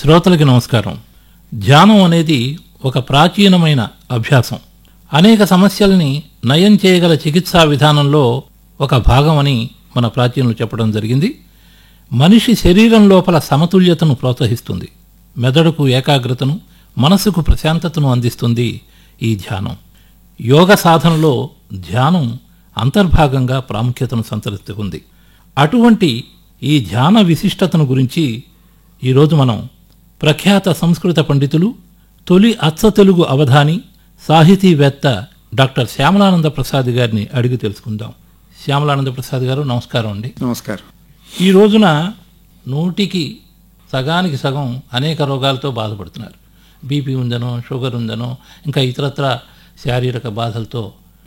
శ్రోతలకి నమస్కారం. ధ్యానం అనేది ఒక ప్రాచీనమైన అభ్యాసం. అనేక సమస్యల్ని నయం చేయగల చికిత్సా విధానంలో ఒక భాగమని మన ప్రాచీనులు చెప్పడం జరిగింది. మనిషి శరీరం లోపల సమతుల్యతను ప్రోత్సహిస్తుంది, మెదడుకు ఏకాగ్రతను, మనసుకు ప్రశాంతతను అందిస్తుంది ఈ ధ్యానం. యోగ సాధనలో ధ్యానం అంతర్భాగంగా ప్రాముఖ్యతను సంతరిస్తుంది. అటువంటి ఈ ధ్యాన విశిష్టతను గురించి ఈరోజు మనం ప్రఖ్యాత సంస్కృత పండితులు, తొలి అచ్చ తెలుగు అవధాని, సాహితీవేత్త డాక్టర్ శ్యామలానంద ప్రసాద్ గారిని అడిగి తెలుసుకుందాం. శ్యామలానంద ప్రసాద్ గారు నమస్కారం అండి. నమస్కారం. ఈ రోజున 100కి సగానికి సగం అనేక రోగాలతో బాధపడుతున్నారు. బీపీ ఉందనో, షుగర్ ఉందనో, ఇంకా ఇతరత్ర శారీరక బాధలతో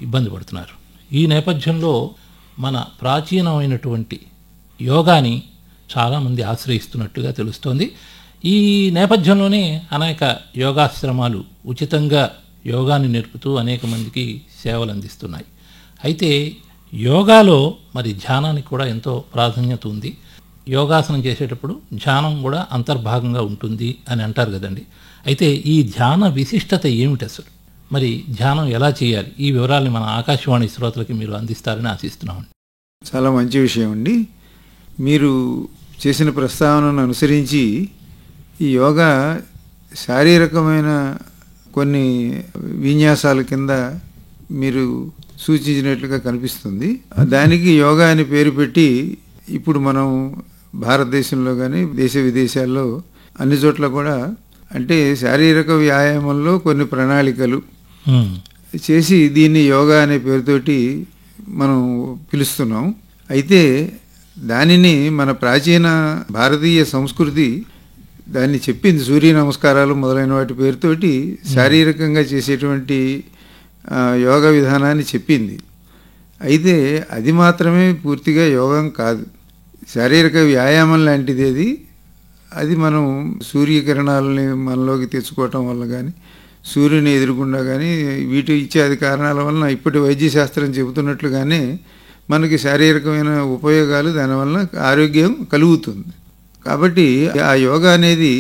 ఇబ్బంది పడుతున్నారు. ఈ నేపథ్యంలో మన ప్రాచీనమైనటువంటి యోగాని చాలామంది ఆశ్రయిస్తున్నట్టుగా తెలుస్తోంది. ఈ నేపథ్యంలోనే అనేక యోగాశ్రమాలు ఉచితంగా యోగాని నేర్పుతూ అనేక మందికి సేవలు అందిస్తున్నాయి. అయితే యోగాలో మరి ధ్యానానికి కూడా ఎంతో ప్రాధాన్యత ఉంది. యోగాసనం చేసేటప్పుడు ధ్యానం కూడా అంతర్భాగంగా ఉంటుంది అని అంటారు కదండి. అయితే ఈ ధ్యాన విశిష్టత ఏమిటి అసలు? మరి ధ్యానం ఎలా చేయాలి? ఈ వివరాల్ని మన ఆకాశవాణి శ్రోతలకి మీరు అందిస్తారని ఆశిస్తున్నామండి. చాలా మంచి విషయం అండి. మీరు చేసిన ప్రస్తావనను అనుసరించి ఈ యోగా శారీరకమైన కొన్ని విన్యాసాల కింద మీరు సూచించినట్లుగా కనిపిస్తుంది. దానికి యోగా అని పేరు పెట్టి ఇప్పుడు మనం భారతదేశంలో కానీ దేశ విదేశాల్లో అన్ని చోట్ల కూడా అంటే శారీరక వ్యాయామంలో కొన్ని ప్రణాళికలు చేసి దీన్ని యోగా అనే పేరుతోటి మనం పిలుస్తున్నాం. అయితే దానిని మన ప్రాచీన భారతీయ సంస్కృతి దాన్ని చెప్పింది. సూర్య నమస్కారాలు మొదలైన వాటి పేరుతోటి శారీరకంగా చేసేటువంటి యోగ విధానాన్ని చెప్పింది. అయితే అది మాత్రమే పూర్తిగా యోగం కాదు, శారీరక వ్యాయామం లాంటిది. అది మనం సూర్యకిరణాలని మనలోకి తెచ్చుకోవటం వల్ల కానీ, సూర్యుని ఎదురుగుండా కానీ, వీటి ఇత్యాది కారణాల వలన ఇప్పటి వైద్యశాస్త్రం చెబుతున్నట్లుగానే మనకి శారీరకమైన ఉపయోగాలు, దానివల్ల ఆరోగ్యం కలుగుతుంది. కాబట్టి ఆ యోగా అనేది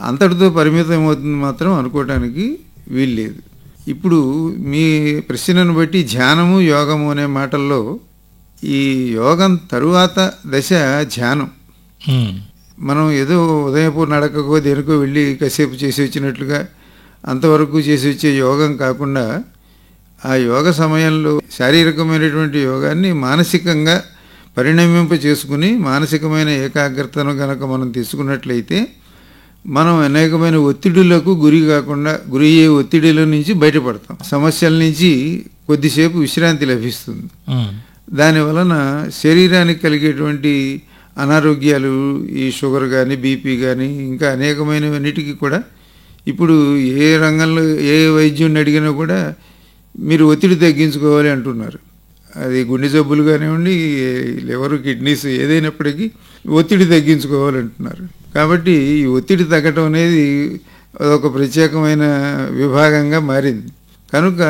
అంతటితో పరిమితం అవుతుంది మాత్రం అనుకోవటానికి వీల్లేదు. ఇప్పుడు మీ ప్రశ్నను బట్టి ధ్యానము యోగము అనే మాటల్లో ఈ యోగం తరువాత దశ ధ్యానం. మనం ఏదో ఉదయపూ నడకకో దేనికో వెళ్ళి కాసేపు చేసి వచ్చినట్లుగా అంతవరకు చేసి వచ్చే యోగం కాకుండా ఆ యోగ సమయంలో శారీరకమైనటువంటి యోగాన్ని మానసికంగా పరిణమింప చేసుకుని మానసికమైన ఏకాగ్రతను కనుక మనం తీసుకున్నట్లయితే మనం అనేకమైన ఒత్తిడులకు గురి కాకుండా, గురి అయ్యే ఒత్తిడిల నుంచి బయటపడతాం. సమస్యల నుంచి కొద్దిసేపు విశ్రాంతి లభిస్తుంది. దానివలన శరీరానికి కలిగేటువంటి అనారోగ్యాలు, ఈ షుగర్ కానీ, బీపీ కానీ, ఇంకా అనేకమైనవన్నిటికీ కూడా ఇప్పుడు ఏ రంగంలో ఏ వైద్యుడిని అడిగినా కూడా మీరు ఒత్తిడి తగ్గించుకోవాలి అంటున్నారు. అది గుండె జబ్బులు కానివ్వండి, లివర్, కిడ్నీస్ ఏదైనప్పటికీ ఒత్తిడి తగ్గించుకోవాలంటున్నారు. కాబట్టి ఈ ఒత్తిడి తగ్గటం అనేది ఒక ప్రత్యేకమైన విభాగంగా మారింది. కనుక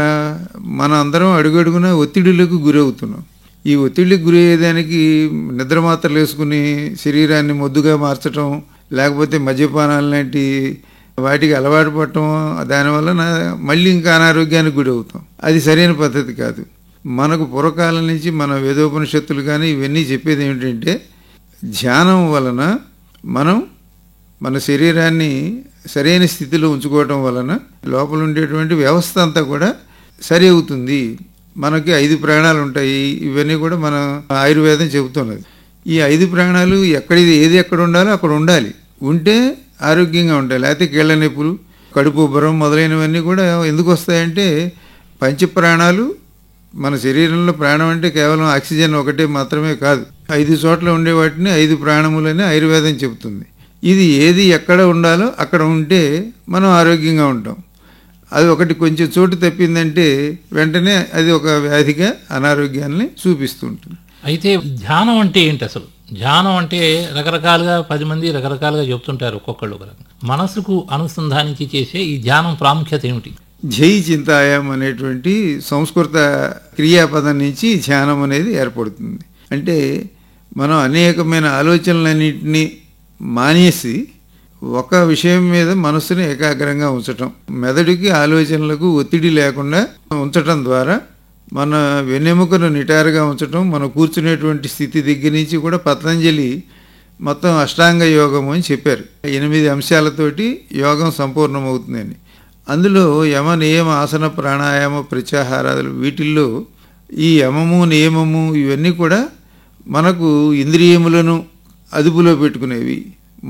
మన అందరం అడుగడుగున ఒత్తిడిలకు గురవుతున్నాం. ఈ ఒత్తిడికి గురి అయ్యేదానికి నిద్ర మాత్రలు వేసుకుని శరీరాన్ని మొద్దుగా మార్చటం, లేకపోతే మద్యపానాలు లాంటి వాటికి అలవాటు పడటం, దానివల్ల మళ్ళీ ఇంకా అనారోగ్యానికి గురి అవుతాం. అది సరైన పద్ధతి కాదు. మనకు పూర్వకాలం నుంచి మన వేదోపనిషత్తులు కానీ ఇవన్నీ చెప్పేది ఏమిటంటే, ధ్యానం వలన మనం మన శరీరాన్ని సరైన స్థితిలో ఉంచుకోవటం వలన లోపల ఉండేటువంటి వ్యవస్థ అంతా కూడా సరి అవుతుంది. మనకి 5 ప్రాణాలు ఉంటాయి. ఇవన్నీ కూడా మన ఆయుర్వేదం చెబుతున్నది. ఈ 5 ప్రాణాలు ఏది ఎక్కడ ఉండాలో అక్కడ ఉండాలి. ఉంటే ఆరోగ్యంగా ఉంటాయి. లేకపోతే కీళ్ళ నొప్పులు, కడుపు ఉబ్బరం మొదలైనవన్నీ కూడా ఎందుకు వస్తాయంటే, పంచప్రాణాలు మన శరీరంలో ప్రాణం అంటే కేవలం ఆక్సిజన్ ఒకటే మాత్రమే కాదు, 5 చోట్ల ఉండే వాటిని 5 ప్రాణములని ఆయుర్వేదం చెబుతుంది. ఇది ఏది ఎక్కడ ఉండాలో అక్కడ ఉంటే మనం ఆరోగ్యంగా ఉంటాం. అది ఒకటి కొంచెం చోటు తప్పిందంటే వెంటనే అది ఒక వ్యాధిగా అనారోగ్యాన్ని చూపిస్తుంటుంది. అయితే ధ్యానం అంటే ఏంటి అసలు? ధ్యానం అంటే రకరకాలుగా 10 మంది రకరకాలుగా చెప్తుంటారు, ఒక్కొక్కళ్ళు ఒక రకం. మనసుకు అనుసంధానించి చేసే ఈ ధ్యానం ప్రాముఖ్యత ఏమిటి? జై చింతాయం అనేటువంటి సంస్కృత క్రియాపదం నుంచి ధ్యానం అనేది ఏర్పడుతుంది. అంటే మనం అనేకమైన ఆలోచనలన్నింటినీ మానేసి ఒక విషయం మీద మనస్సుని ఏకాగ్రంగా ఉంచటం, మెదడుకి ఆలోచనలకు ఒత్తిడి లేకుండా ఉంచటం ద్వారా మన వెన్నెముకను నిటారుగా ఉంచటం, మనం కూర్చునేటువంటి స్థితి దగ్గర నుంచి కూడా పతంజలి మొత్తం అష్టాంగ యోగం అని చెప్పారు. 8 అంశాలతోటి యోగం సంపూర్ణమవుతుందని. అందులో యమ నియమ ఆసన ప్రాణాయామ ప్రత్యాహారాలు, వీటిల్లో ఈ యమము నియమము ఇవన్నీ కూడా మనకు ఇంద్రియములను అదుపులో పెట్టుకునేవి,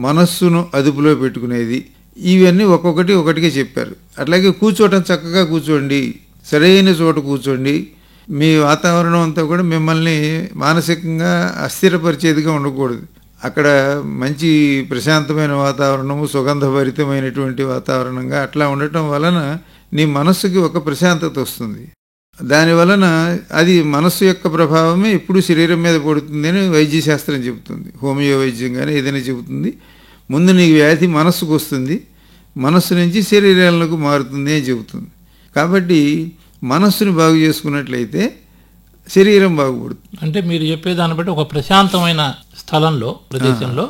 మనస్సును అదుపులో పెట్టుకునేది. ఇవన్నీ ఒకటిగా చెప్పారు. అట్లాగే కూర్చోవటం, చక్కగా కూర్చోండి, సరైన చోట కూర్చోండి. మీ వాతావరణం అంతా కూడా మిమ్మల్ని మానసికంగా అస్థిరపరిచేదిగా ఉండకూడదు. అక్కడ మంచి ప్రశాంతమైన వాతావరణము, సుగంధభరితమైనటువంటి వాతావరణంగా అట్లా ఉండటం వలన నీ మనస్సుకి ఒక ప్రశాంతత వస్తుంది. దానివలన అది మనస్సు యొక్క ప్రభావమే ఎప్పుడు శరీరం మీద పడుతుంది అని వైద్యశాస్త్రం చెబుతుంది. హోమియో వైద్యం కానీ ఏదైనా చెబుతుంది. ముందు నీ వ్యాధి మనస్సుకు వస్తుంది, మనస్సు నుంచి శరీరాలకు మారుతుంది అని చెబుతుంది. కాబట్టి మనస్సుని బాగు చేసుకున్నట్లయితే శరీరం బాగుపడుతుంది. అంటే మీరు చెప్పేదాన్ని బట్టి ఒక ప్రశాంతమైన స్థలంలో, ప్రదేశంలో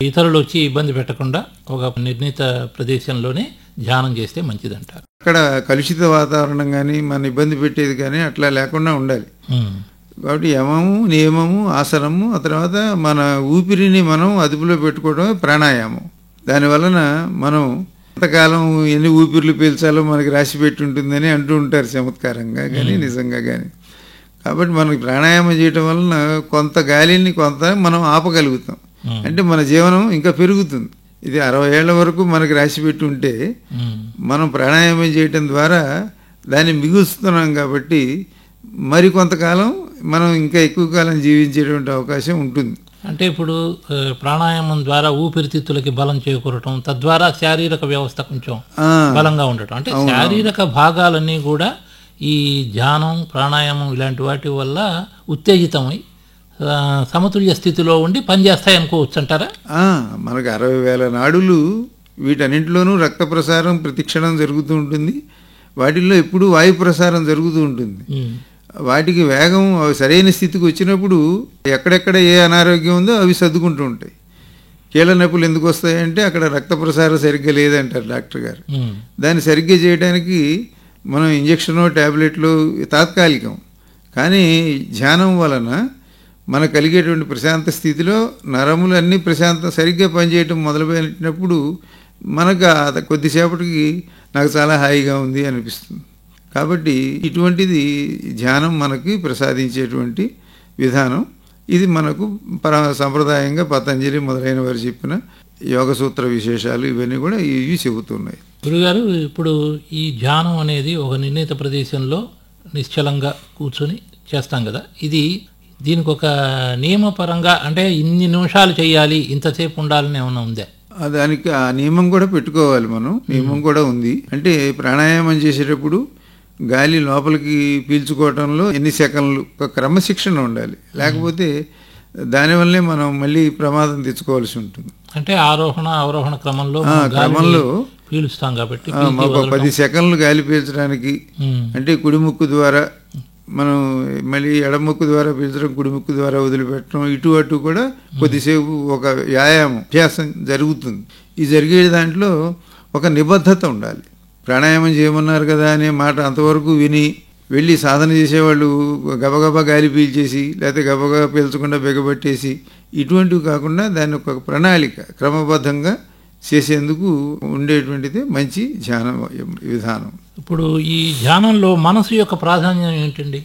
ఇతరులు వచ్చి ఇబ్బంది పెట్టకుండా ఒక నిర్ణీత ప్రదేశంలోనే ధ్యానం చేస్తే మంచిదంటారు. అక్కడ కలుషిత వాతావరణం కానీ మన ఇబ్బంది పెట్టేది కానీ అట్లా లేకుండా ఉండాలి. కాబట్టి యమము నియమము ఆసనము, ఆ తర్వాత మన ఊపిరిని మనం అదుపులో పెట్టుకోవడమే ప్రాణాయామం. దానివలన మనం ఎంతకాలం ఎన్ని ఊపిర్లు పీల్చాలో మనకి రాసి పెట్టి ఉంటుందని అంటూ ఉంటారు, చమత్కారంగా కానీ నిజంగా కానీ. కాబట్టి మనకి ప్రాణాయామం చేయటం వలన కొంత గాలిని కొంత మనం ఆపగలుగుతాం. అంటే మన జీవనం ఇంకా పెరుగుతుంది. ఇది 60 ఏళ్ల వరకు మనకి రాసి పెట్టి ఉంటే మనం ప్రాణాయామం చేయటం ద్వారా దాన్ని మిగులుస్తున్నాం. కాబట్టి మరి కొంతకాలం మనం ఇంకా ఎక్కువ కాలం జీవించేటువంటి అవకాశం ఉంటుంది. అంటే ఇప్పుడు ప్రాణాయామం ద్వారా ఊపిరితిత్తులకి బలం చేకూరటం, తద్వారా శారీరక వ్యవస్థ కొంచెం బలంగా ఉండటం, అంటే శారీరక భాగాలన్నీ కూడా ఈ ధ్యానం ప్రాణాయామం ఇలాంటి వాటి వల్ల ఉత్తేజితమై సమతుల్య స్థితిలో ఉండి పనిచేస్తాయి అనుకోవచ్చు అంటారా? మనకు 60,000 నాడులు, వీటన్నింటిలోనూ రక్త ప్రసారం ప్రతిక్షణం జరుగుతూ ఉంటుంది. వాటిల్లో ఎప్పుడు వాయు ప్రసారం జరుగుతూ ఉంటుంది. వాటికి వేగం సరైన స్థితికి వచ్చినప్పుడు ఎక్కడెక్కడ ఏ అనారోగ్యం ఉందో అవి సర్దుకుంటూ ఉంటాయి. కీళ్ళ నొప్పులు ఎందుకు వస్తాయంటే అక్కడ రక్త ప్రసారం సరిగ్గా లేదంటారు డాక్టర్ గారు. దాన్ని సరిగ్గా చేయడానికి మనం ఇంజక్షను ట్యాబ్లెట్లు తాత్కాలికం. కానీ ధ్యానం వలన మనకు కలిగేటువంటి ప్రశాంత స్థితిలో నరములు అన్నీ సరిగ్గా పనిచేయటం మొదలుపెట్టినప్పుడు మనకు కొద్దిసేపటికి నాకు చాలా హాయిగా ఉంది అనిపిస్తుంది. కాబట్టి ఇటువంటిది ధ్యానం మనకి ప్రసాదించేటువంటి విధానం. ఇది మనకు సంప్రదాయంగా పతంజలి మొదలైన వారు చెప్పిన యోగ సూత్ర విశేషాలు ఇవన్నీ కూడా ఇవి చెబుతున్నాయి. గురుగారు, ఇప్పుడు ఈ ధ్యానం అనేది ఒక నిర్ణీత ప్రదేశంలో నిశ్చలంగా కూర్చొని చేస్తాం కదా, దీనికి ఒక నియమపరంగా అంటే ఇన్ని నిమిషాలు చేయాలి, ఇంతసేపు ఉండాలని ఏమైనా ఉందా? దానికి ఆ నియమం కూడా పెట్టుకోవాలి. మనం నియమం కూడా ఉంది. అంటే ప్రాణాయామం చేసేటప్పుడు గాలి లోపలికి పీల్చుకోవటంలో ఎన్ని సెకండ్లు ఒక క్రమశిక్షణ ఉండాలి. లేకపోతే దానివల్లే మనం మళ్ళీ ప్రమాదం తెచ్చుకోవాల్సి ఉంటుంది. అంటే ఆరోహణ అవరోహణ క్రమంలో పీలుస్తాం కాబట్టి 10 సెకండ్లు గాలి పీల్చడానికి, అంటే కుడి ముక్కు ద్వారా మనం మళ్ళీ ఎడమ ముక్కు ద్వారా పీల్చడం, కుడి ముక్కు ద్వారా వదిలిపెట్టడం, ఇటు అటు కూడా కొద్దిసేపు ఒక వ్యాయామం అభ్యాసం జరుగుతుంది. ఈ జరిగే దాంట్లో ఒక నిబద్ధత ఉండాలి. ప్రాణాయామం చేయమన్నారు కదా అనే మాట అంతవరకు విని వెళ్ళి సాధన చేసేవాళ్ళు గబగబా గాలి పీల్చేసి లేకపోతే గబగబా పీల్చకుండా బిగబట్టేసి ఇటువంటివి కాకుండా దాన్ని ఒక ప్రణాళిక క్రమబద్ధంగా చేసేందుకు ఉండేటువంటిది మంచి ధ్యాన విధానం. ఇప్పుడు ఈ ధ్యానంలో మనసు యొక్క ప్రాధాన్యం ఏంటండి?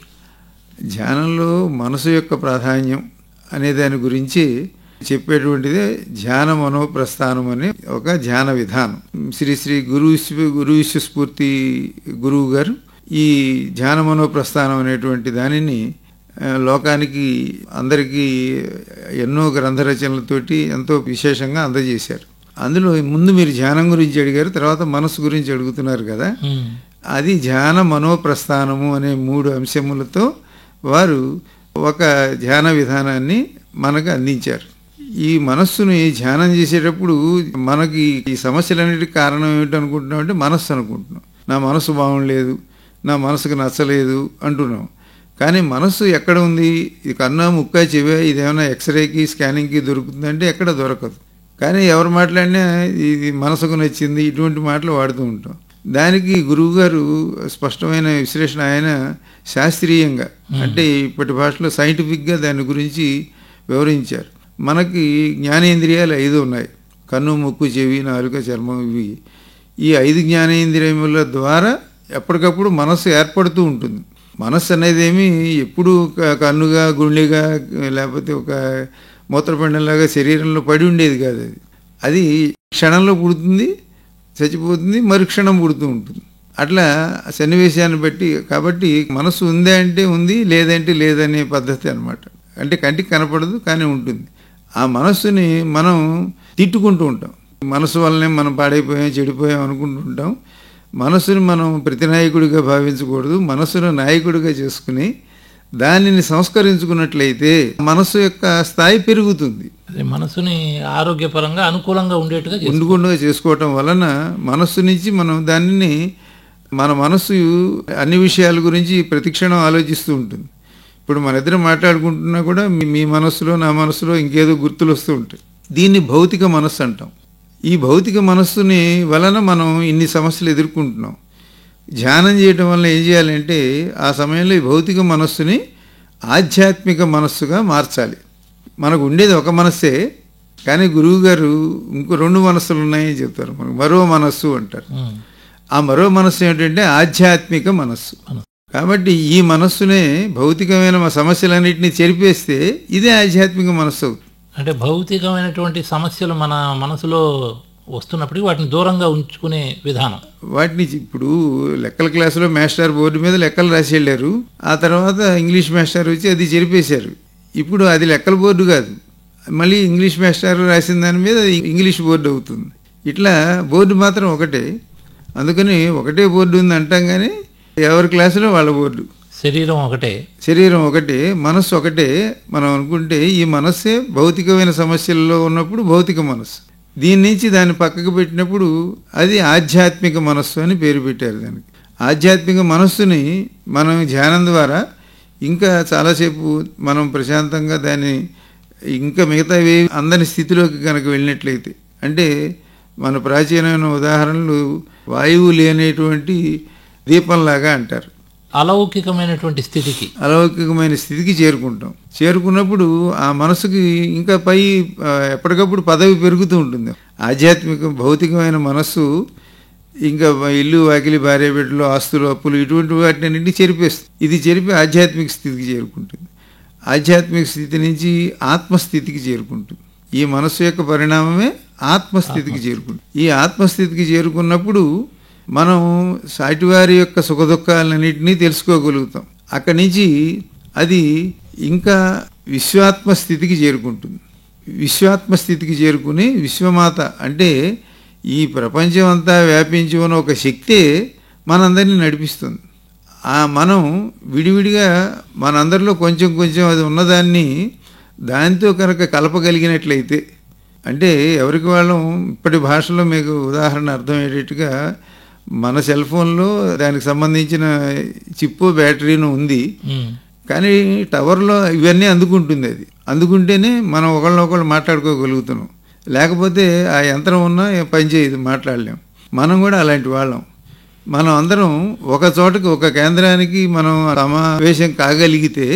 ధ్యానంలో మనసు యొక్క ప్రాధాన్యం అనే దాని గురించి చెప్పేటువంటిదే ధ్యాన మనోప్రస్థానం అనే ఒక ధ్యాన విధానం. శ్రీ గురు విశ్వస్ఫూర్తి గురువు గారు ఈ ధ్యాన మనోప్రస్థానం అనేటువంటి దానిని లోకానికి అందరికీ ఎన్నో గ్రంథ రచనలతోటి ఎంతో విశేషంగా అందజేశారు. అందులో ముందు మీరు ధ్యానం గురించి అడిగారు, తర్వాత మనసు గురించి అడుగుతున్నారు కదా. అది ధ్యాన మనోప్రస్థానము అనే 3 అంశములతో వారు ఒక ధ్యాన విధానాన్ని మనకు అందించారు. ఈ మనస్సుని ధ్యానం చేసేటప్పుడు మనకి ఈ సమస్యలన్నిటికీ కారణం ఏమిటనుకుంటున్నాం అంటే మనస్సు అనుకుంటున్నాం. నా మనసు బాగుండలేదు, నా మనసుకు నచ్చలేదు అంటున్నాం. కానీ మనస్సు ఎక్కడ ఉంది? ఇది కన్నా ముక్క చెవే ఇదేమైనా ఎక్స్రేకి స్కానింగ్కి దొరుకుతుందంటే ఎక్కడ దొరకదు. కానీ ఎవరు మాట్లాడినా ఇది మనసుకు నచ్చింది ఇటువంటి మాటలు వాడుతూ ఉంటాం. దానికి గురువుగారు స్పష్టమైన విశ్లేషణ, ఆయన శాస్త్రీయంగా అంటే ఇప్పటి భాషలో సైంటిఫిక్గా దాని గురించి వివరించారు. మనకి జ్ఞానేంద్రియాలు 5 ఉన్నాయి: కన్ను, ముక్కు, చెవి, నాలుక, చర్మం. ఇవి ఈ 5 జ్ఞానేంద్రియముల ద్వారా ఎప్పటికప్పుడు మనస్సు ఏర్పడుతూ ఉంటుంది. మనస్సు అనేది ఏమి ఎప్పుడు కన్నుగా, గుండెగా, లేకపోతే ఒక మూత్రపిండంలాగా శరీరంలో పడి ఉండేది కాదు. అది క్షణంలో పుడుతుంది, చచ్చిపోతుంది, మరుక్షణం పుడుతూ ఉంటుంది. అట్లా సన్నివేశాన్ని బట్టి. కాబట్టి మనస్సు ఉందే అంటే ఉంది, లేదంటే లేదనే పద్ధతి అన్నమాట. అంటే కంటికి కనపడదు కానీ ఉంటుంది. ఆ మనస్సుని మనం తిట్టుకుంటూ ఉంటాం. మనసు వల్లనే మనం పాడైపోయాం, చెడిపోయాం అనుకుంటూ ఉంటాం. మనస్సుని మనం ప్రతినాయకుడిగా భావించకూడదు. మనస్సును నాయకుడిగా చేసుకుని దానిని సంస్కరించుకున్నట్లయితే మనస్సు యొక్క స్థాయి పెరుగుతుంది. మనసుని ఆరోగ్యపరంగా అనుకూలంగా ఉండకుండా చేసుకోవటం వలన మనస్సు నుంచి మనం దానిని, మన మనస్సు అన్ని విషయాల గురించి ప్రతిక్షణం ఆలోచిస్తూ ఉంటుంది. ఇప్పుడు మన ఇద్దరం మాట్లాడుకుంటున్నా కూడా మీ మనస్సులో నా మనస్సులో ఇంకేదో గుర్తులు వస్తూ ఉంటాయి. దీన్ని భౌతిక మనస్సు అంటాం. ఈ భౌతిక మనస్సుని వలన మనం ఇన్ని సమస్యలు ఎదుర్కొంటున్నాం. ధ్యానం చేయటం వల్ల ఏం చేయాలంటే ఆ సమయంలో ఈ భౌతిక మనస్సుని ఆధ్యాత్మిక మనస్సుగా మార్చాలి. మనకు ఉండేది ఒక మనస్సే, కానీ గురువు గారు ఇంకో 2 మనస్సులు ఉన్నాయని చెప్తారు. మనకు మరో మనస్సు అంటారు. ఆ మరో మనస్సు ఏంటంటే ఆధ్యాత్మిక మనస్సు. కాబట్టి ఈ మనస్సునే భౌతికమైన సమస్యలన్నింటినీ చెరిపేస్తే ఇదే ఆధ్యాత్మిక మనస్సు అవుతుంది. అంటే భౌతికమైనటువంటి సమస్యలు మన మనసులో వస్తున్నప్పటికీ వాటిని దూరంగా ఉంచుకునే విధానం. వాటిని ఇప్పుడు లెక్కల క్లాసులో మాస్టర్ బోర్డు మీద లెక్కలు రాసి వెళ్ళారు. ఆ తర్వాత ఇంగ్లీష్ మాస్టర్ వచ్చి అది చెరిపేశారు. ఇప్పుడు అది లెక్కల బోర్డు కాదు, మళ్ళీ ఇంగ్లీష్ మాస్టర్ రాసిన దాని మీద అది ఇంగ్లీష్ బోర్డు అవుతుంది. ఇట్లా బోర్డు మాత్రం ఒకటే. అందుకని ఒకటే బోర్డు ఉంది అంటాం, కానీ ఎవరి క్లాసులో వాళ్ళ బోర్డు. శరీరం ఒకటే, మనస్సు ఒకటే. మనం అనుకుంటే ఈ మనస్సే భౌతికమైన సమస్యల్లో ఉన్నప్పుడు భౌతిక మనస్సు. దీని నుంచి దాన్ని పక్కకు పెట్టినప్పుడు అది ఆధ్యాత్మిక మనస్సు అని పేరు పెట్టారు దానికి. ఆధ్యాత్మిక మనస్సుని మనం ధ్యానం ద్వారా ఇంకా చాలాసేపు మనం ప్రశాంతంగా దాన్ని ఇంకా మిగతావి అందని స్థితిలోకి కనుక వెళ్ళినట్లయితే, అంటే మన ప్రాచీనమైన ఉదాహరణలు వాయువు లేనటువంటి దీపంలాగా అంటారు. అలౌకికమైన స్థితికి చేరుకున్నప్పుడు ఆ మనసుకి ఇంకా పై ఎప్పటికప్పుడు పదవి పెరుగుతూ ఉంటుంది. ఆధ్యాత్మిక భౌతికమైన మనస్సు ఇంకా ఇల్లు, వాకిలి, భార్య, బిడ్డలు, ఆస్తులు, అప్పులు ఇటువంటి వాటిని చెరిపేస్తుంది. ఇది చెరిపి ఆధ్యాత్మిక స్థితికి చేరుకుంటుంది. ఆధ్యాత్మిక స్థితి నుంచి ఆత్మస్థితికి చేరుకుంటుంది. ఈ మనస్సు యొక్క పరిణామమే ఆత్మస్థితికి చేరుకుంటుంది. ఈ ఆత్మస్థితికి చేరుకున్నప్పుడు మనం సాటివారి యొక్క సుఖదుఖాలన్నింటినీ తెలుసుకోగలుగుతాం. అక్కడి నుంచి అది ఇంకా విశ్వాత్మస్థితికి చేరుకుంటుంది. విశ్వాత్మస్థితికి చేరుకుని విశ్వమాత అంటే ఈ ప్రపంచం అంతా వ్యాపించి ఉన్న ఒక శక్తే మనందరినీ నడిపిస్తుంది. మనం విడివిడిగా మనందరిలో కొంచెం కొంచెం అది ఉన్నదాన్ని దాంతో కనుక కలపగలిగినట్లయితే, అంటే ఎవరికి వాళ్ళం ఇప్పటి భాషలో మీకు ఉదాహరణ అర్థమయ్యేటట్టుగా మన సెల్ ఫోన్లో దానికి సంబంధించిన చిప్పు, బ్యాటరీను ఉంది, కానీ టవర్లో ఇవన్నీ అందుకుంటుంది. అది అందుకుంటేనే మనం ఒకళ్ళనొకళ్ళు మాట్లాడుకోగలుగుతున్నాం. లేకపోతే ఆ యంత్రం ఉన్నా పనిచేయదు, మాట్లాడలేం. మనం కూడా అలాంటి వాళ్ళం. మనం అందరం ఒక చోటకి, ఒక కేంద్రానికి మనం సమావేశం కాగలిగితే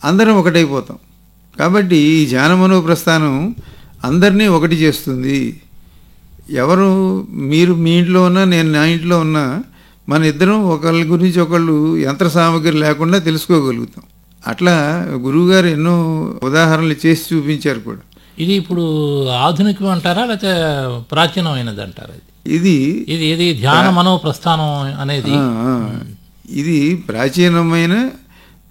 అందరం ఒకటైపోతాం. కాబట్టి ఈ ధ్యానమనో ప్రస్థానం అందరినీ ఒకటి చేస్తుంది. ఎవరు మీరు మీ ఇంట్లో ఉన్నా, నేను నా ఇంట్లో ఉన్నా, మన ఇద్దరం ఒకళ్ళ గురించి ఒకళ్ళు యంత్ర సామగ్రి లేకుండా తెలుసుకోగలుగుతాం. అట్లా గురువుగారు ఎన్నో ఉదాహరణలు చేసి చూపించారు కూడా. ఇది ఇప్పుడు ఆధునికం అంటారా లేకపోతే ప్రాచీనమైనది అంటారా? ఇది ధ్యాన మనో ప్రస్థానం అనేది ఇది ప్రాచీనమైన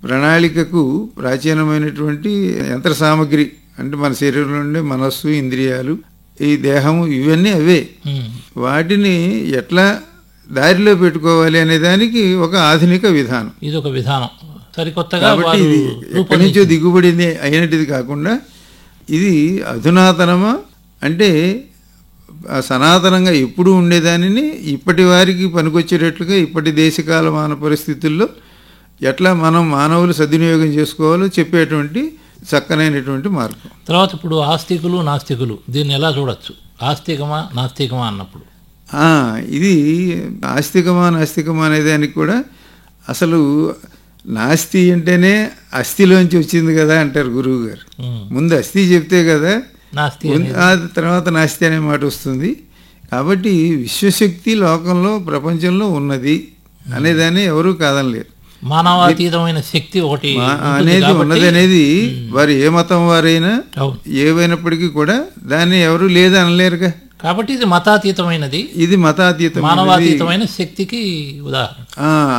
ప్రణాళికకు ప్రాచీనమైనటువంటి యంత్ర సామగ్రి. అంటే మన శరీరంలో ఉండే మనస్సు, ఇంద్రియాలు, ఈ దేహము, ఇవన్నీ అవే. వాటిని ఎట్లా దారిలో పెట్టుకోవాలి అనే దానికి ఒక ఆధునిక విధానం. ఇది ఒక విధానం సరికొత్తగా. కాబట్టి ఇది ఎక్కడి నుంచో దిగుబడింది అయినట్టుది కాకుండా ఇది అధునాతనమా అంటే సనాతనంగా ఎప్పుడూ ఉండేదానిని ఇప్పటి వారికి పనికొచ్చేటట్లుగా ఇప్పటి దేశకాలమాన పరిస్థితుల్లో ఎట్లా మనం మానవులు సద్వినియోగం చేసుకోవాలో చెప్పేటువంటి చక్కనైనటువంటి మార్గం. తర్వాత ఇప్పుడు ఆస్తికులు నాస్తికులు దీన్ని ఎలా చూడొచ్చు? ఆస్తికమా నాస్తికమా అన్నప్పుడు ఇది ఆస్తికమా నాస్తికమా అనే దానికి కూడా అసలు నాస్తి అంటేనే అస్థిలోంచి వచ్చింది కదా అంటారు గురువు గారు. ముందు అస్థి చెప్తే కదా నాస్తి తర్వాత నాస్తి అనే మాట వస్తుంది. కాబట్టి విశ్వశక్తి లోకంలో ప్రపంచంలో ఉన్నది అనేదాన్ని ఎవరూ కాదనలేరు. మానవాతీతమైన శక్తి ఒకటి అనేది ఉన్నది అనేది వారు ఏ మతం వారైనా ఏవైనప్పటికీ కూడా దాన్ని ఎవరు లేదు అనలేరుగా. కాబట్టి ఇది మతాతీతమైనది, ఇది మతాతీతం, మానవాతీతమైన శక్తికి ఉదాహరణ.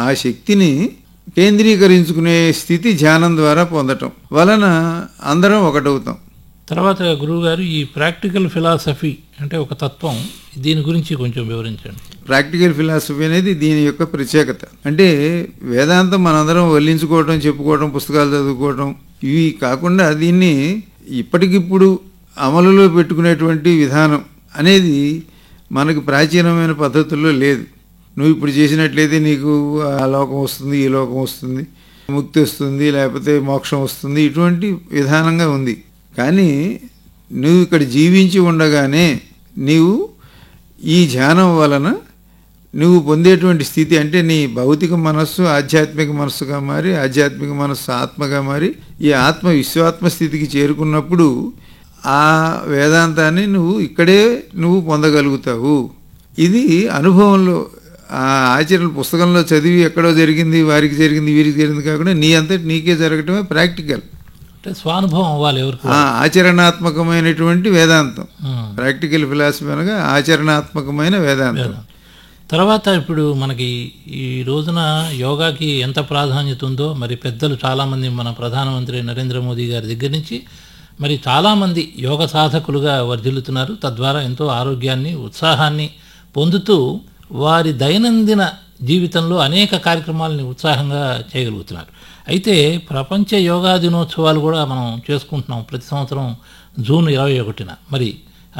ఆ శక్తిని కేంద్రీకరించుకునే స్థితి ధ్యానం ద్వారా పొందటం వలన అందరం ఒకటవుతాం. తర్వాత గురువుగారు ఈ ప్రాక్టికల్ ఫిలాసఫీ అంటే ఒక తత్వం, దీని గురించి కొంచెం వివరించండి. ప్రాక్టికల్ ఫిలాసఫీ అనేది దీని యొక్క ప్రత్యేకత. అంటే వేదాంతం మనందరం వల్లించుకోవటం, చెప్పుకోవటం, పుస్తకాలు చదువుకోవటం ఇవి కాకుండా దీన్ని ఇప్పటికిప్పుడు అమలులో పెట్టుకునేటువంటి విధానం అనేది మనకు ప్రాచీనమైన పద్ధతుల్లో లేదు. నువ్వు ఇప్పుడు చేసినట్లయితే నీకు ఆ లోకం వస్తుంది, ఈ లోకం వస్తుంది, ముక్తి వస్తుంది, లేకపోతే మోక్షం వస్తుంది, ఇటువంటి విధానంగా ఉంది. కానీ నువ్వు ఇక్కడ జీవించి ఉండగానే నీవు ఈ ధ్యానం వలన నువ్వు పొందేటువంటి స్థితి అంటే నీ భౌతిక మనస్సు ఆధ్యాత్మిక మనస్సుగా మారి, ఆధ్యాత్మిక మనస్సు ఆత్మగా మారి, ఈ ఆత్మ విశ్వాత్మ స్థితికి చేరుకున్నప్పుడు ఆ వేదాంతాన్ని నువ్వు ఇక్కడే నువ్వు పొందగలుగుతావు. ఇది అనుభవంలో ఆచరణ పుస్తకంలో చదివి ఎక్కడో జరిగింది, వారికి జరిగింది, వీరికి జరిగింది కాకుండా నీ అంతటి నీకే జరగటమే ప్రాక్టికల్. అంటే స్వానుభవం అవ్వాలి ఎవరికి. ఆచరణాత్మకమైనటువంటి వేదాంతం, ప్రాక్టికల్ ఫిలాసఫీ అనగా ఆచరణాత్మకమైన వేదాంతం. తర్వాత ఇప్పుడు మనకి ఈ రోజున యోగాకి ఎంత ప్రాధాన్యత ఉందో మరి పెద్దలు చాలామంది, మన ప్రధానమంత్రి నరేంద్ర మోదీ గారి దగ్గర నుంచి మరి చాలామంది యోగ సాధకులుగా వర్ధిల్లుతున్నారు. తద్వారా ఎంతో ఆరోగ్యాన్ని, ఉత్సాహాన్ని పొందుతూ వారి దైనందిన జీవితంలో అనేక కార్యక్రమాలని ఉత్సాహంగా చేయగలుగుతున్నారు. అయితే ప్రపంచ యోగా దినోత్సవాలు కూడా మనం చేసుకుంటున్నాం ప్రతి సంవత్సరం జూన్ 21న. మరి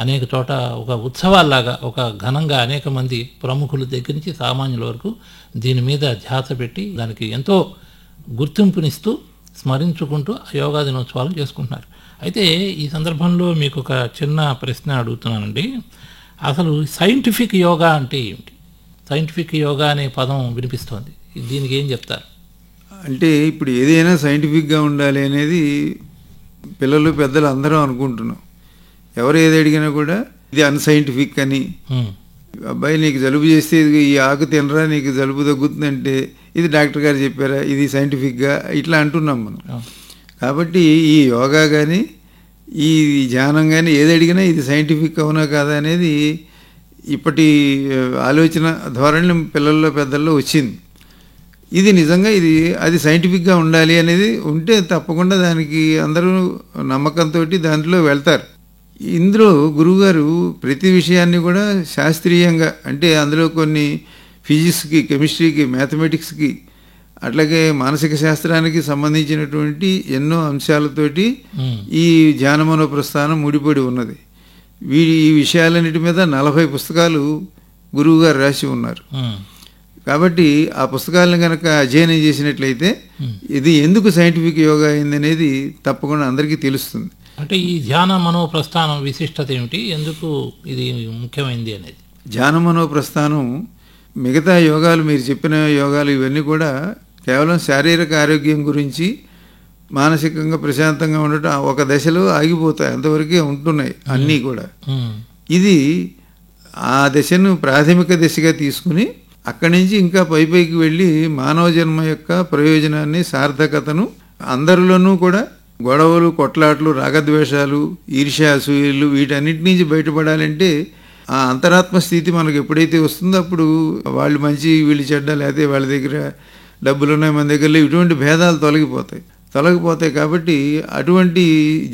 అనేక చోట ఒక ఉత్సవాల్లాగా ఒక ఘనంగా అనేక మంది ప్రముఖుల దగ్గర నుంచి సామాన్యుల వరకు దీని మీద ధ్యాస పెట్టి దానికి ఎంతో గుర్తింపునిస్తూ స్మరించుకుంటూ యోగా దినోత్సవాలు చేసుకుంటున్నారు. అయితే ఈ సందర్భంలో మీకు ఒక చిన్న ప్రశ్న అడుగుతున్నానండి. అసలు సైంటిఫిక్ యోగా అంటే ఏమిటి? సైంటిఫిక్ యోగా అనే పదం వినిపిస్తోంది, దీనికి ఏం చెప్తారు? అంటే ఇప్పుడు ఏదైనా సైంటిఫిక్గా ఉండాలి అనేది పిల్లలు పెద్దలు అందరం అనుకుంటున్నాం. ఎవరు ఏది అడిగినా కూడా ఇది అన్సైంటిఫిక్ అని, అబ్బాయి నీకు జలుబు చేస్తే ఈ ఆకు తినరా నీకు జలుబు తగ్గుతుందంటే ఇది డాక్టర్ గారు చెప్పారా, ఇది సైంటిఫిక్గా, ఇట్లా అంటున్నాం మనం. కాబట్టి ఈ యోగా కానీ ఈ ధ్యానం కానీ ఏది అడిగినా ఇది సైంటిఫిక్ అవునా కాదా అనేది ఇప్పటి ఆలోచన ధోరణి పిల్లల్లో పెద్దల్లో వచ్చింది. ఇది నిజంగా అది సైంటిఫిక్గా ఉండాలి అనేది ఉంటే తప్పకుండా దానికి అందరూ నమ్మకంతో దాంట్లో వెళ్తారు. ఇందులో గురువుగారు ప్రతి విషయాన్ని కూడా శాస్త్రీయంగా, అంటే అందులో కొన్ని ఫిజిక్స్కి, కెమిస్ట్రీకి, మ్యాథమెటిక్స్కి, అట్లాగే మానసిక శాస్త్రానికి సంబంధించినటువంటి ఎన్నో అంశాలతోటి ఈ ధ్యానమనో ప్రస్థానం ముడిపడి ఉన్నది. ఈ విషయాలన్నిటి మీద 40 పుస్తకాలు గురువుగారు రాసి ఉన్నారు. కాబట్టి ఆ పుస్తకాలను కనుక అధ్యయనం చేసినట్లయితే ఇది ఎందుకు సైంటిఫిక్ యోగా అయింది అనేది తప్పకుండా అందరికీ తెలుస్తుంది. అంటే ఈ ధ్యాన మనోప్రస్థానం విశిష్టత ఏమిటి, ఎందుకు ఇది ముఖ్యమైనది అనేది? ధ్యాన మనోప్రస్థానం మిగతా యోగాలు, మీరు చెప్పిన యోగాలు ఇవన్నీ కూడా కేవలం శారీరక ఆరోగ్యం గురించి, మానసికంగా ప్రశాంతంగా ఉండటం ఒక దశలో ఆగిపోతాయి, అంతవరకే ఉంటున్నాయి అన్నీ కూడా. ఇది ఆ దశను ప్రాథమిక దశగా తీసుకుని అక్కడి నుంచి ఇంకా పైకి వెళ్ళి మానవ జన్మ యొక్క ప్రయోజనాన్ని, సార్థకతను, అందరిలోనూ కూడా గొడవలు, కొట్లాట్లు, రాగద్వేషాలు, ఈర్ష్య, అసూయలు వీటన్నిటి నుంచి బయటపడాలంటే ఆ అంతరాత్మ స్థితి మనకు ఎప్పుడైతే వస్తుందో అప్పుడు వాళ్ళు మంచి, వీళ్ళు చెడ్డ, లేకపోతే వాళ్ళ దగ్గర డబ్బులు ఉన్నాయి, మన దగ్గర ఇటువంటి భేదాలు తొలగిపోతాయి. కాబట్టి అటువంటి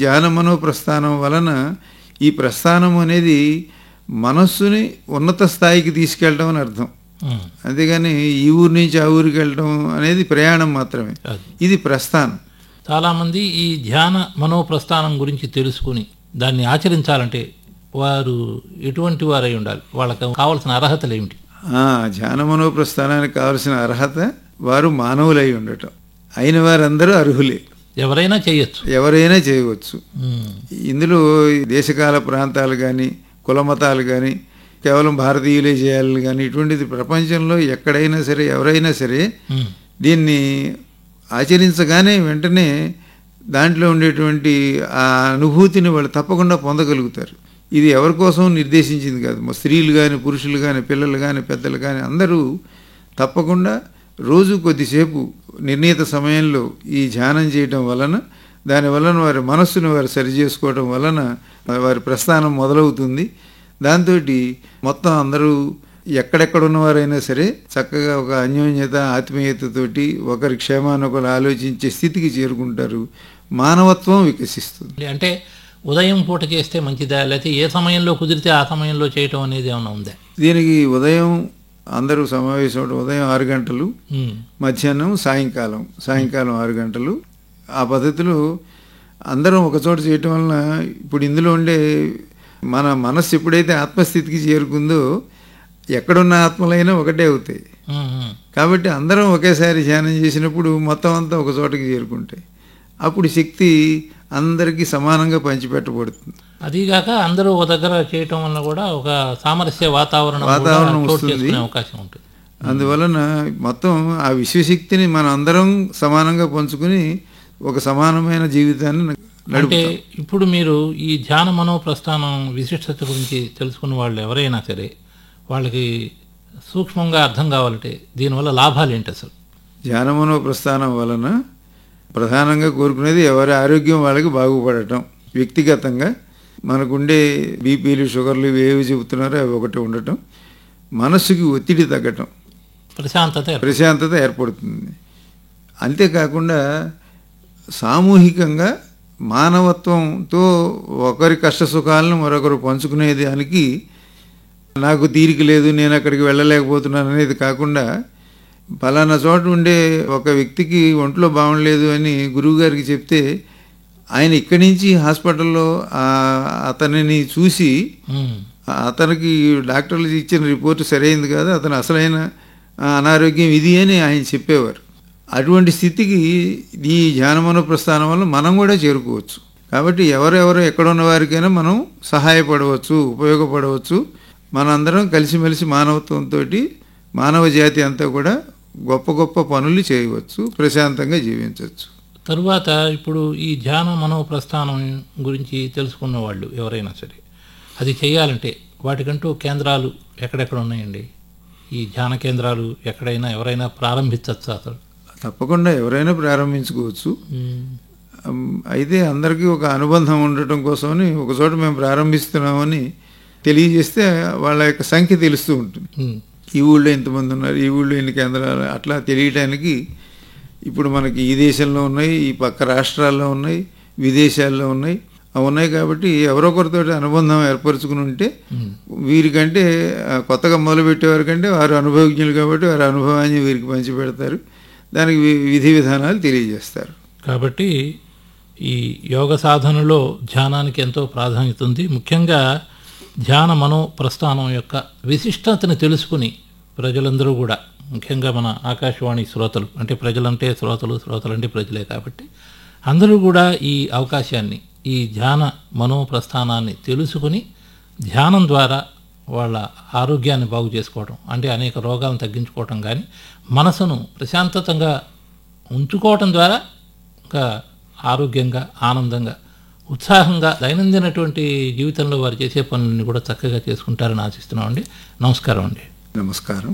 ధ్యాన మనోప్రస్థానం వలన ఈ ప్రస్థానం అనేది మనస్సుని ఉన్నత స్థాయికి తీసుకెళ్ళడం అని అర్థం. అంతేగాని ఈ ఊరి నుంచి ఆ ఊరికి వెళ్ళడం అనేది ప్రయాణం మాత్రమే, ఇది ప్రస్థానం. చాలామంది ఈ ధ్యాన మనోప్రస్థానం గురించి తెలుసుకుని దాన్ని ఆచరించాలంటే వారు ఎటువంటి వారై ఉండాలి, వాళ్ళకి కావాల్సిన అర్హతలు ఏమిటి? ధ్యాన మనోప్రస్థానానికి కావాల్సిన అర్హత వారు మానవులై ఉండటం. అయిన వారందరూ అర్హులే. ఎవరైనా చేయొచ్చు. ఎవరైనా చేయవచ్చు. ఇందులో దేశకాల ప్రాంతాలు కానీ కులమతాలు కానీ కేవలం భారతీయులే చేయాలని కానీ ఇటువంటిది ప్రపంచంలో ఎక్కడైనా సరే ఎవరైనా సరే దీన్ని ఆచరించగానే వెంటనే దాంట్లో ఉండేటువంటి ఆ అనుభూతిని వాళ్ళు తప్పకుండా పొందగలుగుతారు. ఇది ఎవరి కోసం నిర్దేశించింది కాదు. స్త్రీలు కానీ పురుషులు కానీ పిల్లలు కానీ పెద్దలు కానీ అందరూ తప్పకుండా రోజు కొద్దిసేపు నిర్ణీత సమయంలో ఈ ధ్యానం చేయటం వలన దాని వలన వారి మనస్సును వారు సరిచేసుకోవటం వలన వారి ప్రస్థానం మొదలవుతుంది. దాంతో మొత్తం అందరూ ఎక్కడెక్కడ ఉన్నవారైనా సరే చక్కగా ఒక అన్యోన్యత ఆత్మీయతతోటి ఒకరి క్షేమాన్ని ఒకరు ఆలోచించే స్థితికి చేరుకుంటారు. మానవత్వం వికసిస్తుంది. అంటే ఉదయం పూట చేస్తే మంచిదా, లేకపోతే ఏ సమయంలో కుదిరితే ఆ సమయంలో చేయటం అనేది ఏమైనా ఉందా? దీనికి ఉదయం అందరూ సమావేశం ఉదయం 6 గంటలు, మధ్యాహ్నం సాయంకాలం 6 గంటలు. ఆ పద్ధతిలో అందరం ఒకచోట చేయటం వలన ఇప్పుడు ఇందులో ఉండే మన మనస్సు ఎప్పుడైతే ఆత్మస్థితికి చేరుకుందో ఎక్కడున్న ఆత్మలైనా ఒకటే అవుతాయి. కాబట్టి అందరం ఒకేసారి ధ్యానం చేసినప్పుడు మొత్తం అంతా ఒక చోటకి చేరుకుంటాయి. అప్పుడు శక్తి అందరికీ సమానంగా పంచిపెట్టబడుతుంది. అదిగాక అందరూ ఒక దగ్గర చేయటం వల్ల కూడా ఒక సామరస్య వాతావరణం వస్తుంది, అవకాశం ఉంటుంది. అందువలన మొత్తం ఆ విశ్వశక్తిని మనం అందరం సమానంగా పంచుకుని ఒక సమానమైన జీవితాన్ని అంటే ఇప్పుడు మీరు ఈ ధ్యాన మనోప్రస్థానం విశిష్టత గురించి తెలుసుకున్న వాళ్ళు ఎవరైనా సరే వాళ్ళకి సూక్ష్మంగా అర్థం కావాలంటే దీనివల్ల లాభాలు ఏంటి? అసలు ధ్యాన మనోప్రస్థానం వలన ప్రధానంగా కోరుకునేది ఎవరి ఆరోగ్యం వాళ్ళకి బాగుపడటం. వ్యక్తిగతంగా మనకుండే బీపీలు షుగర్లు ఏవి చెబుతున్నారో అవి ఒకటి ఉండటం, మనస్సుకి ఒత్తిడి తగ్గటం, ప్రశాంతత ఏర్పడుతుంది. అంతేకాకుండా సామూహికంగా మానవత్వంతో ఒకరి కష్ట సుఖాలను మరొకరు పంచుకునే దానికి నాకు తీరిక లేదు, నేను అక్కడికి వెళ్ళలేకపోతున్నాను అనేది కాకుండా పలానా చోట ఉండే ఒక వ్యక్తికి ఒంట్లో బాగుండలేదు అని గురువుగారికి చెప్తే ఆయన ఇక్కడి నుంచి హాస్పిటల్లో అతనిని చూసి అతనికి డాక్టర్లు ఇచ్చిన రిపోర్టు సరైంది కాదు, అతను అసలైన అనారోగ్యం ఇది అని ఆయన చెప్పేవారు. అటువంటి స్థితికి ఈ ధ్యానమనో ప్రస్థానం వల్ల మనం కూడా చేరుకోవచ్చు. కాబట్టి ఎవరెవరు ఎక్కడున్న వారికైనా మనం సహాయపడవచ్చు, ఉపయోగపడవచ్చు. మనందరం కలిసిమెలిసి మానవత్వంతో మానవ జాతి అంతా కూడా గొప్ప గొప్ప పనులు చేయవచ్చు, ప్రశాంతంగా జీవించవచ్చు. తరువాత ఇప్పుడు ఈ ధ్యాన మనోప్రస్థానం గురించి తెలుసుకున్న వాళ్ళు ఎవరైనా సరే అది చేయాలంటే వాటికంటూ కేంద్రాలు ఎక్కడెక్కడ ఉన్నాయండి? ఈ ధ్యాన కేంద్రాలు ఎక్కడైనా ఎవరైనా ప్రారంభించవచ్చు? అసలు తప్పకుండా ఎవరైనా ప్రారంభించుకోవచ్చు. అయితే అందరికీ ఒక అనుబంధం ఉండటం కోసమని ఒకచోట మేము ప్రారంభిస్తున్నామని తెలియజేస్తే వాళ్ళ యొక్క సంఖ్య తెలుస్తూ ఉంటుంది. ఈ ఊళ్ళో ఎంతమంది ఉన్నారు, ఈ ఊళ్ళో ఎన్ని కేంద్రాలు, అట్లా తెలియటానికి ఇప్పుడు మనకి ఈ దేశంలో ఉన్నాయి, ఈ పక్క రాష్ట్రాల్లో ఉన్నాయి, విదేశాల్లో ఉన్నాయి. అవి ఉన్నాయి కాబట్టి ఎవరొకరితో అనుబంధం ఏర్పరచుకుని ఉంటే వీరికంటే కొత్తగా మొదలుపెట్టేవారి కంటే వారు అనుభవజ్ఞులు కాబట్టి వారి అనుభవాన్ని వీరికి పంచిపెడతారు, దానికి విధి విధానాలు తెలియజేస్తారు. కాబట్టి ఈ యోగ సాధనలో ధ్యానానికి ఎంతో ప్రాధాన్యత ఉంది. ముఖ్యంగా ధ్యాన మనో ప్రస్థానం యొక్క విశిష్టతను తెలుసుకుని ప్రజలందరూ కూడా, ముఖ్యంగా మన ఆకాశవాణి శ్రోతలు, అంటే ప్రజలంటే శ్రోతలు, శ్రోతలంటే ప్రజలే కాబట్టి అందరూ కూడా ఈ అవకాశాన్ని, ఈ ధ్యాన మనో ప్రస్థానాన్ని తెలుసుకుని ధ్యానం ద్వారా వాళ్ళ ఆరోగ్యాన్ని బాగు చేసుకోవడం, అంటే అనేక రోగాలను తగ్గించుకోవటం కానీ మనసును ప్రశాంతతంగా ఉంచుకోవటం ద్వారా ఇంకా ఆరోగ్యంగా, ఆనందంగా, ఉత్సాహంగా దైనందినటువంటి జీవితంలో వారు చేసే పనులను కూడా చక్కగా చేసుకుంటారని ఆశిస్తున్నామండి. నమస్కారం అండి. నమస్కారం.